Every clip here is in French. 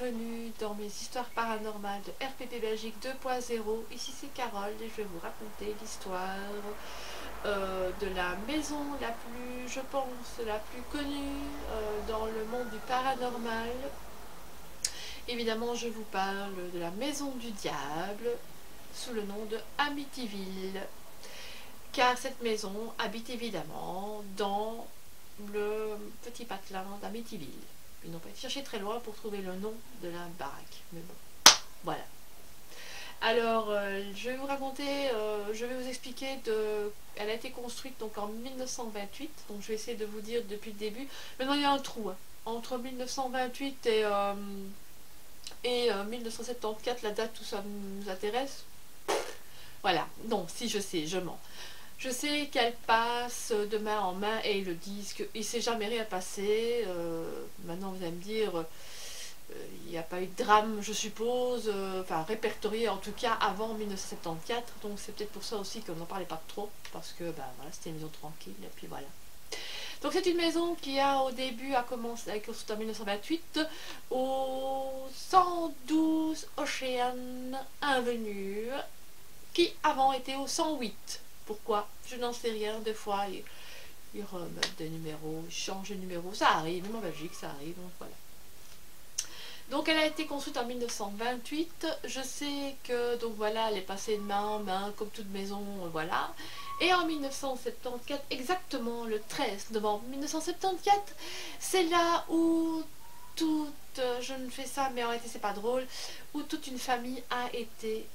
bienvenue dans mes histoires paranormales de RPP Belgique 2.0. Ici c'est Carole et je vais vous raconter l'histoire de la maison la plus, je pense, la plus connue dans le monde du paranormal. Évidemment, je vous parle de la maison du diable sous le nom de Amityville. Car cette maison habite évidemment dans le petit patelin d'Amityville. Ils n'ont pas été chercher très loin pour trouver le nom de la baraque. Mais bon, voilà. Alors, je vais vous raconter, je vais vous expliquer elle a été construite donc en 1928. Donc, je vais essayer de vous dire depuis le début. Maintenant, il y a un trou. Hein. Entre 1928 et 1974, la date, tout ça nous intéresse. Voilà. Non, si je sais, je mens. Je sais qu'elle passe de main en main et ils le disent qu'il ne s'est jamais rien passé. Maintenant, vous allez me dire, il n'y a pas eu de drame, je suppose, enfin répertorié en tout cas avant 1974. Donc c'est peut-être pour ça aussi qu'on n'en parlait pas trop, parce que ben, voilà, c'était une maison tranquille, et puis voilà. Donc c'est une maison qui au début a commencé à construire en 1928 au 112 Ocean Avenue, qui avant était au 108. Pourquoi? Je n'en sais rien. Des fois, ils remettent des numéros, ils changent de numéro. Ça arrive, même en Belgique, ça arrive. Donc voilà. Donc elle a été construite en 1928. Je sais que, donc voilà, elle est passée de main en main, comme toute maison, voilà. Et en 1974, exactement le 13 novembre 1974, c'est là où je ne fais ça, mais en réalité c'est pas drôle, où toute une famille a été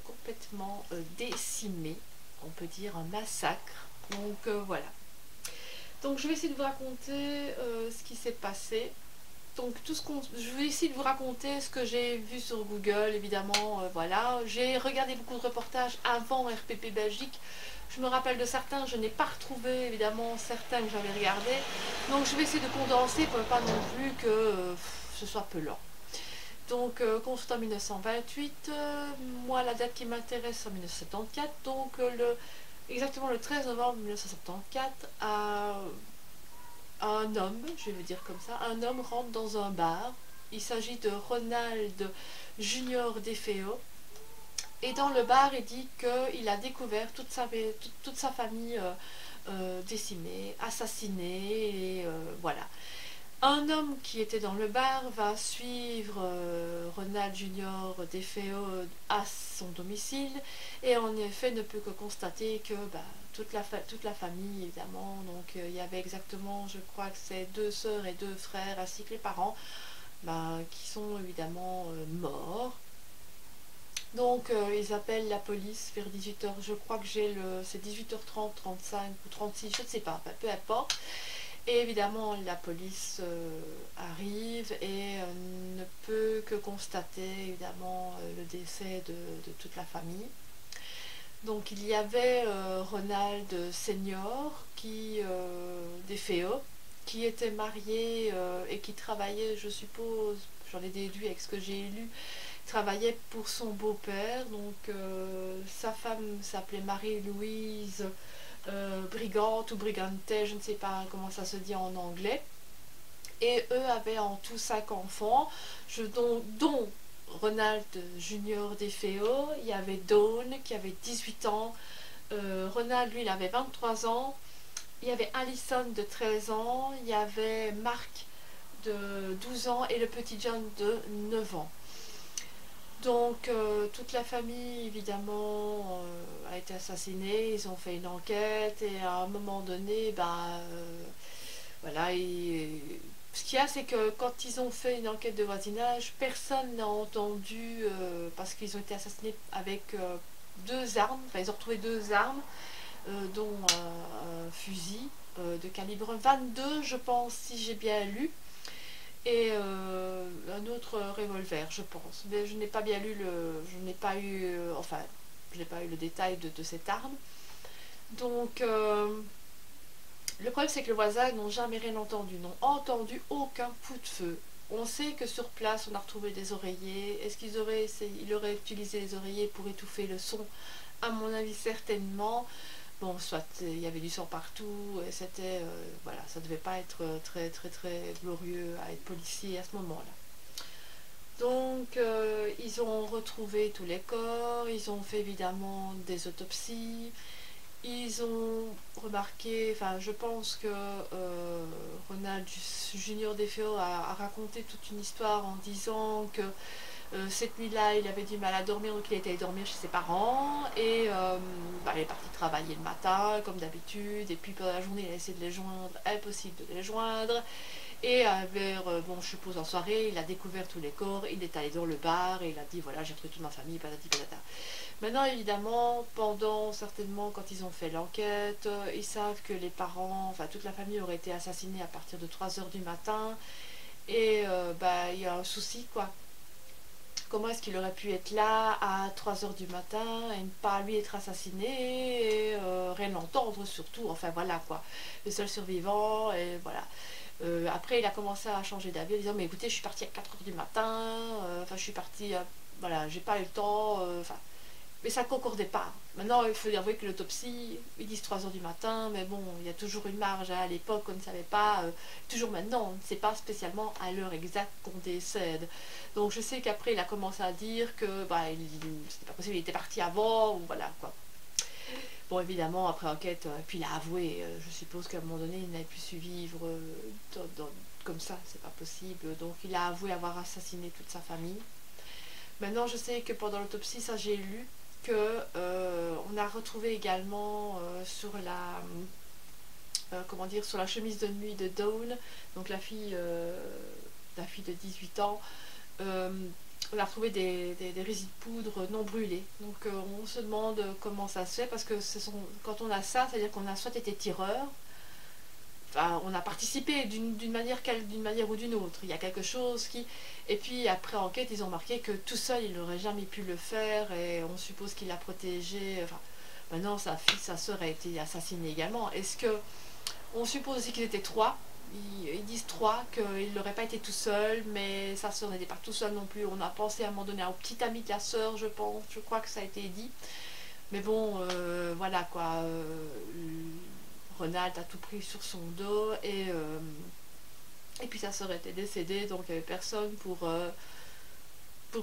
complètement décimée, on peut dire un massacre. Donc voilà. Donc je vais essayer de vous raconter ce qui s'est passé. Donc je vais essayer de vous raconter ce que j'ai vu sur Google, évidemment, voilà. J'ai regardé beaucoup de reportages avant RPP Belgique. Je me rappelle de certains, je n'ai pas retrouvé évidemment certains que j'avais regardés. Donc je vais essayer de condenser pour ne pas non plus que ce soit peu lent. Donc construit en 1928, moi la date qui m'intéresse c'est en 1974, donc exactement le 13 novembre 1974, un homme, je vais le dire comme ça, un homme rentre dans un bar. Il s'agit de Ronald Junior DeFeo. Et dans le bar, il dit qu'il a découvert toute sa famille décimée, assassinée, et voilà. Un homme qui était dans le bar va suivre Ronald Junior DeFeo à son domicile et en effet ne peut que constater que toute la famille évidemment, donc il y avait exactement, je crois que c'est 2 sœurs et 2 frères ainsi que les parents qui sont évidemment morts. Donc ils appellent la police vers 18h, je crois que c'est 18h30, 35 ou 36, je ne sais pas, peu importe. Et évidemment, la police arrive et ne peut que constater évidemment le décès de toute la famille. Donc il y avait Ronald Senior DeFeo, qui était marié et qui travaillait, je suppose, j'en ai déduit avec ce que j'ai lu, travaillait pour son beau-père. Donc sa femme s'appelait Marie-Louise Brigante ou Brigante, je ne sais pas comment ça se dit en anglais. Et eux avaient en tout 5 enfants, dont Ronald Junior DeFeo. Il y avait Dawn qui avait 18 ans, Ronald lui il avait 23 ans, il y avait Allison de 13 ans, il y avait Mark de 12 ans et le petit John de 9 ans. Donc toute la famille évidemment a été assassinée, ils ont fait une enquête et à un moment donné, voilà, ce qu'il y a c'est que quand ils ont fait une enquête de voisinage, personne n'a entendu, parce qu'ils ont été assassinés avec 2 armes, enfin ils ont retrouvé 2 armes, dont un fusil de calibre 22 je pense si j'ai bien lu. Et un autre revolver, je pense. Mais je n'ai pas bien lu je n'ai pas eu, enfin, je n'ai pas eu le détail de cette arme. Donc, le problème c'est que les voisins n'ont jamais rien entendu, n'ont entendu aucun coup de feu. On sait que sur place, on a retrouvé des oreillers. Est-ce qu'ils auraient utilisé les oreillers pour étouffer le son? À mon avis, certainement. Bon, soit il y avait du sang partout, et c'était, voilà, ça devait pas être très très très glorieux à être policier à ce moment-là. Donc ils ont retrouvé tous les corps, ils ont fait évidemment des autopsies, ils ont remarqué, enfin je pense que Ronald Junior DeFeo a raconté toute une histoire en disant que cette nuit-là il avait du mal à dormir, donc il était allé dormir chez ses parents, et il est parti travailler le matin comme d'habitude, et puis pendant la journée il a essayé de les joindre, impossible de les joindre. Et vers, bon, je suppose en soirée, il a découvert tous les corps, il est allé dans le bar et il a dit voilà, j'ai retrouvé toute ma famille, patati patata. Maintenant, évidemment, pendant certainement quand ils ont fait l'enquête, ils savent que les parents, enfin toute la famille aurait été assassinée à partir de 3 heures du matin. Et il y a un souci quoi. Comment est-ce qu'il aurait pu être là à 3 heures du matin et ne pas lui être assassiné et rien entendre surtout, enfin voilà quoi. Le seul survivant, et voilà. Après, il a commencé à changer d'avis en disant mais écoutez, je suis partie à 4 heures du matin, enfin je suis partie, voilà, j'ai pas eu le temps, mais ça ne concordait pas. Maintenant, il faut avouer que l'autopsie, ils disent 3 heures du matin, mais bon, il y a toujours une marge. Hein. À l'époque, on ne savait pas, toujours maintenant, on ne sait pas spécialement à l'heure exacte qu'on décède. Donc je sais qu'après, il a commencé à dire que c'était pas possible, il était parti avant, ou voilà quoi. Bon, évidemment, après enquête, puis il a avoué, je suppose qu'à un moment donné, il n'avait plus su vivre comme ça, c'est pas possible. Donc il a avoué avoir assassiné toute sa famille. Maintenant, je sais que pendant l'autopsie, ça j'ai lu, que on a retrouvé également sur comment dire, sur la chemise de nuit de Dawn, donc la fille de 18 ans, on a retrouvé des résidus de poudre non brûlés. Donc on se demande comment ça se fait, parce que quand on a ça, c'est-à-dire qu'on a soit été tireur, enfin, on a participé d'une manière ou d'une autre. Il y a quelque chose qui... Et puis après enquête, ils ont marqué que tout seul, il n'aurait jamais pu le faire, et on suppose qu'il l'a protégé. Enfin, maintenant, sa fille, sa soeur a été assassinée également. Est-ce que... On suppose aussi qu'ils étaient trois. Ils disent trois, qu'il n'aurait pas été tout seul, mais sa soeur n'était pas tout seul non plus. On a pensé à un moment donné au petit ami de la soeur, je pense. Je crois que ça a été dit. Mais bon, voilà quoi. Ronald a tout pris sur son dos, et puis sa sœur était décédée, donc il n'y avait personne pour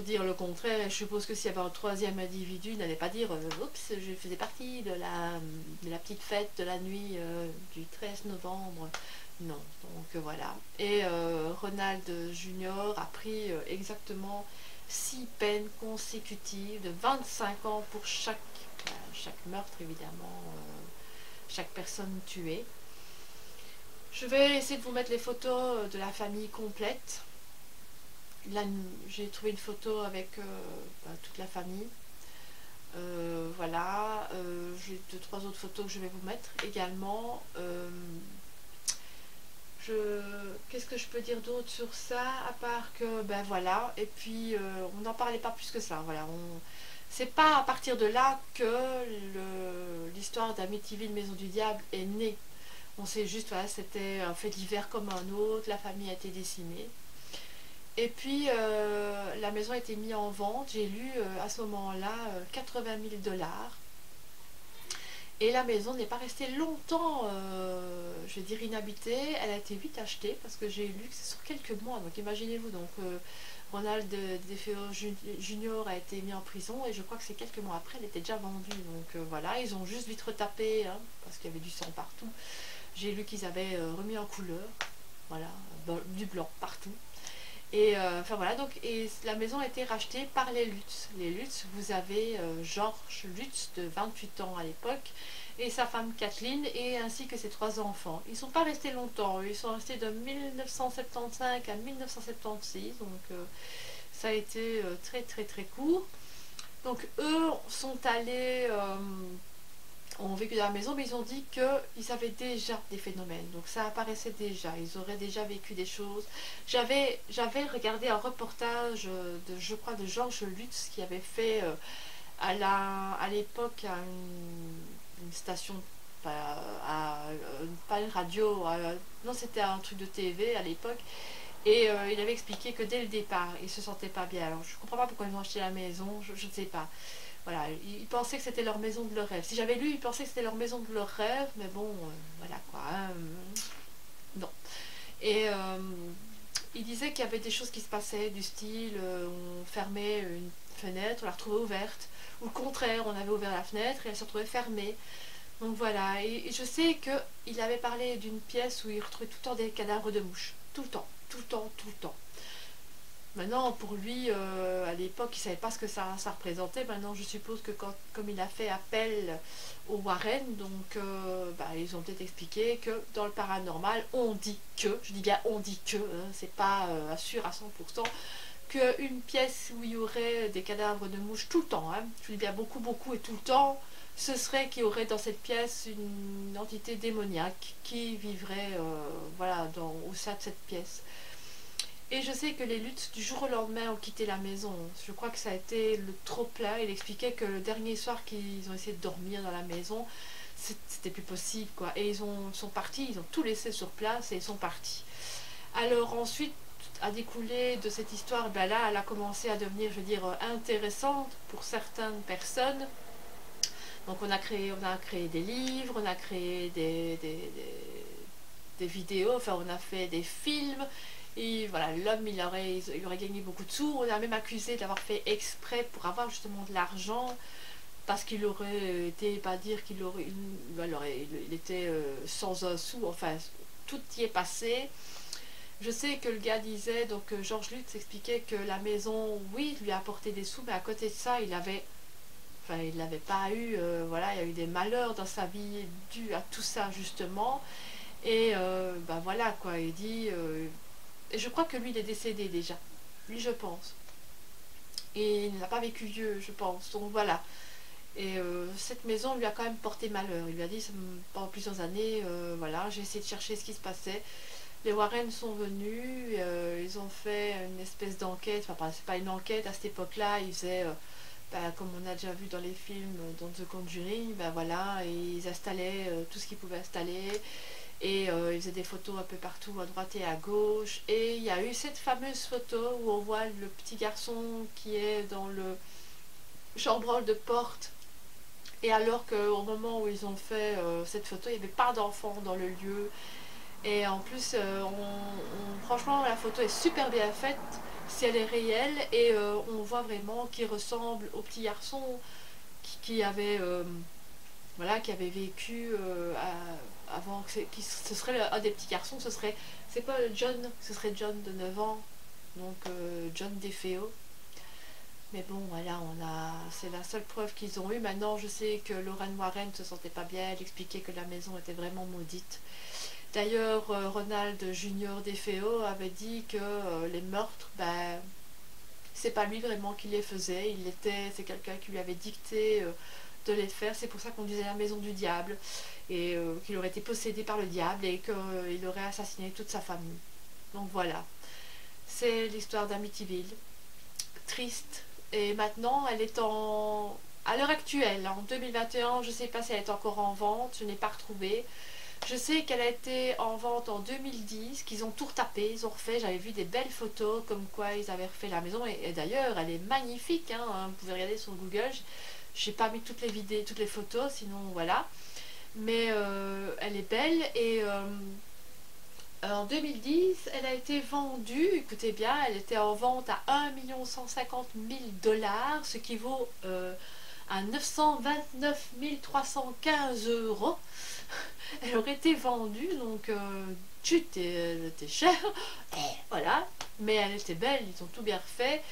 dire le contraire. Et je suppose que s'il y avait un troisième individu, il n'allait pas dire oups, je faisais partie de la petite fête de la nuit du 13 novembre. Non, donc voilà. Et Ronald Junior a pris exactement 6 peines consécutives de 25 ans pour chaque meurtre, évidemment, chaque personne tuée. Je vais essayer de vous mettre les photos de la famille complète. Là, j'ai trouvé une photo avec toute la famille. Voilà. J'ai 2-3 autres photos que je vais vous mettre également. Qu'est-ce que je peux dire d'autre sur ça, à part que, ben voilà, et puis on n'en parlait pas plus que ça, voilà. C'est pas à partir de là que l'histoire d'Amityville Maison du Diable est née. On sait juste, voilà, c'était un fait divers comme un autre, la famille a été décimée. Et puis, la maison a été mise en vente. J'ai lu à ce moment-là 80 000 $. Et la maison n'est pas restée longtemps, je vais dire, inhabitée. Elle a été vite achetée, parce que j'ai lu que c'est sur quelques mois. Donc imaginez-vous, donc Ronald DeFeo Junior a été mis en prison, et je crois que c'est quelques mois après, elle était déjà vendue. Donc voilà, ils ont juste vite retapé, hein, parce qu'il y avait du sang partout. J'ai lu qu'ils avaient remis en couleur, voilà, du blanc partout. Et enfin voilà, donc et la maison a été rachetée par les Lutz. Les Lutz, vous avez Georges Lutz de 28 ans à l'époque, et sa femme Kathleen, et ainsi que ses 3 enfants. Ils ne sont pas restés longtemps, ils sont restés de 1975 à 1976, donc ça a été très très très court. Donc eux sont allés... ont vécu dans la maison, mais ils ont dit qu'ils avaient déjà des phénomènes, donc ça apparaissait déjà, ils auraient déjà vécu des choses. J'avais regardé un reportage je crois, de Georges Lutz, qui avait fait à l'époque à une station, pas une radio, non, c'était un truc de TV à l'époque, et il avait expliqué que dès le départ, ils se sentaient pas bien. Alors je comprends pas pourquoi ils ont acheté la maison, je ne sais pas. Voilà, ils pensaient que c'était leur maison de leur rêve. Si j'avais lu, ils pensaient que c'était leur maison de leur rêve, mais bon, voilà quoi. Non. Et il disait qu'il y avait des choses qui se passaient, du style, on fermait une fenêtre, on la retrouvait ouverte, ou le contraire, on avait ouvert la fenêtre et elle se retrouvait fermée. Donc voilà, et je sais qu'il avait parlé d'une pièce où il retrouvait tout le temps des cadavres de mouches. Tout le temps, tout le temps, tout le temps. Maintenant, pour lui, à l'époque, il ne savait pas ce que ça représentait. Maintenant, je suppose que comme il a fait appel au Warren, donc ils ont peut-être expliqué que dans le paranormal, on dit que, je dis bien on dit que, hein, c'est pas sûr à 100%, qu'une pièce où il y aurait des cadavres de mouches tout le temps, hein, je dis bien beaucoup, beaucoup et tout le temps, ce serait qu'il y aurait dans cette pièce une entité démoniaque qui vivrait voilà, au sein de cette pièce. Et je sais que les luttes du jour au lendemain ont quitté la maison. Je crois que ça a été le trop plein. Il expliquait que le dernier soir qu'ils ont essayé de dormir dans la maison, c'était plus possible, quoi. Et ils sont partis, ils ont tout laissé sur place et ils sont partis. Alors ensuite, a découlé de cette histoire, ben là, elle a commencé à devenir, je veux dire, intéressante pour certaines personnes. Donc on a créé des livres, on a créé des vidéos, enfin on a fait des films. Et voilà, l'homme il aurait gagné beaucoup de sous. On a même accusé d'avoir fait exprès pour avoir justement de l'argent, parce qu'il aurait été, pas dire qu'il aurait, il était sans un sou, enfin tout y est passé. Je sais que le gars disait, donc Georges Lutz expliquait que la maison, oui, lui a apporté des sous, mais à côté de ça, il n'avait pas eu, voilà, il y a eu des malheurs dans sa vie dus à tout ça justement. Et voilà quoi, il dit, et je crois que lui il est décédé déjà, lui je pense. Et il n'a pas vécu vieux, je pense, donc voilà. Et cette maison lui a quand même porté malheur. Il lui a dit pendant plusieurs années, voilà, j'ai essayé de chercher ce qui se passait. Les Warren sont venus, ils ont fait une espèce d'enquête, enfin c'est pas une enquête à cette époque-là, ils faisaient, comme on a déjà vu dans les films, dans The Conjuring, voilà, et ils installaient tout ce qu'ils pouvaient installer, et ils faisaient des photos un peu partout, à droite et à gauche, et il y a eu cette fameuse photo où on voit le petit garçon qui est dans le chambranle de porte, et alors qu'au moment où ils ont fait cette photo, il n'y avait pas d'enfant dans le lieu. Et en plus, franchement, la photo est super bien faite, si elle est réelle, et on voit vraiment qu'il ressemble au petit garçon qui avait, voilà, qui avait vécu avant, ce serait un des petits garçons, c'est pas John, ce serait John de 9 ans, donc John DeFeo. Mais bon, voilà, c'est la seule preuve qu'ils ont eue. Maintenant, je sais que Lorraine Warren ne se sentait pas bien, elle expliquait que la maison était vraiment maudite. D'ailleurs, Ronald Junior DeFeo avait dit que les meurtres, c'est pas lui vraiment qui les faisait, c'est quelqu'un qui lui avait dicté de les faire. C'est pour ça qu'on disait la maison du diable, et qu'il aurait été possédé par le diable et qu'il aurait assassiné toute sa famille. Donc voilà, c'est l'histoire d'Amityville. Triste. Et maintenant, elle est à l'heure actuelle, en 2021, je ne sais pas si elle est encore en vente, je n'ai pas retrouvé. Je sais qu'elle a été en vente en 2010, qu'ils ont tout retapé, ils ont refait, j'avais vu des belles photos comme quoi ils avaient refait la maison, et d'ailleurs elle est magnifique, hein, vous pouvez regarder sur Google, j'ai pas mis toutes les vidéos, toutes les photos, sinon voilà, mais elle est belle, et en 2010 elle a été vendue, écoutez bien, elle était en vente à 1 150 000 $, ce qui vaut à 929 315 €. Elle aurait été vendue, donc elle était chère, voilà, mais elle était belle, ils ont tout bien refait.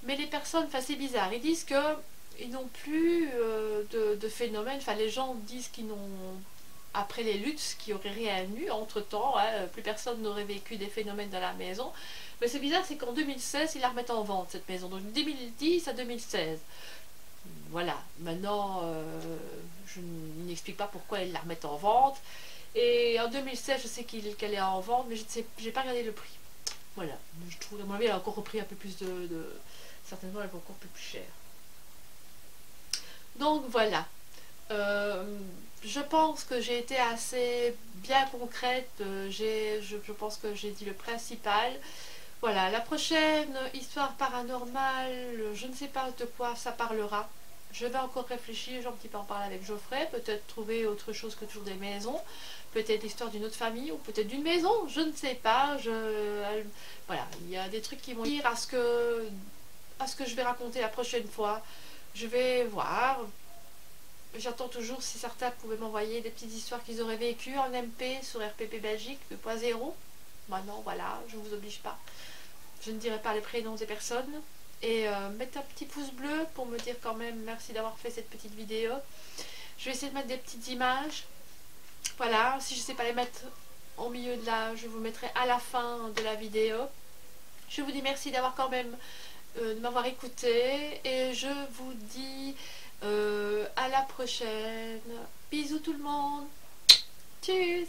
Mais les personnes, enfin c'est bizarre, ils disent que ils n'ont plus de phénomène, enfin les gens disent qu'ils n'ont, après les luttes, qu'il n'y aurait rien eu entre temps, hein, plus personne n'aurait vécu des phénomènes dans la maison. Mais c'est bizarre, c'est qu'en 2016 ils la remettent en vente cette maison, donc 2010 à 2016. Voilà, maintenant je n'explique pas pourquoi ils la remettent en vente. Et en 2016 je sais qu'elle est en vente, mais je ne sais, j'ai pas regardé le prix. Voilà, je trouve à mon avis elle a encore repris un peu plus certainement elle va encore un peu plus cher. Donc voilà, je pense que j'ai été assez bien concrète, je pense que j'ai dit le principal. Voilà, la prochaine histoire paranormale, je ne sais pas de quoi ça parlera. Je vais encore réfléchir, un petit peu en parler avec Geoffrey, peut-être trouver autre chose que toujours des maisons, peut-être l'histoire d'une autre famille, ou peut-être d'une maison, je ne sais pas. Voilà, il y a des trucs qui vont dire à ce que je vais raconter la prochaine fois. Je vais voir. J'attends toujours si certains pouvaient m'envoyer des petites histoires qu'ils auraient vécues en MP sur RPP Belgique 2.0. Maintenant, voilà, je ne vous oblige pas. Je ne dirai pas les prénoms des personnes. Et mettez un petit pouce bleu pour me dire quand même merci d'avoir fait cette petite vidéo. Je vais essayer de mettre des petites images. Voilà, si je ne sais pas les mettre au milieu de la, je vous mettrai à la fin de la vidéo. Je vous dis merci d'avoir quand même de m'avoir écouté et je vous dis à la prochaine. Bisous tout le monde. Tchuss.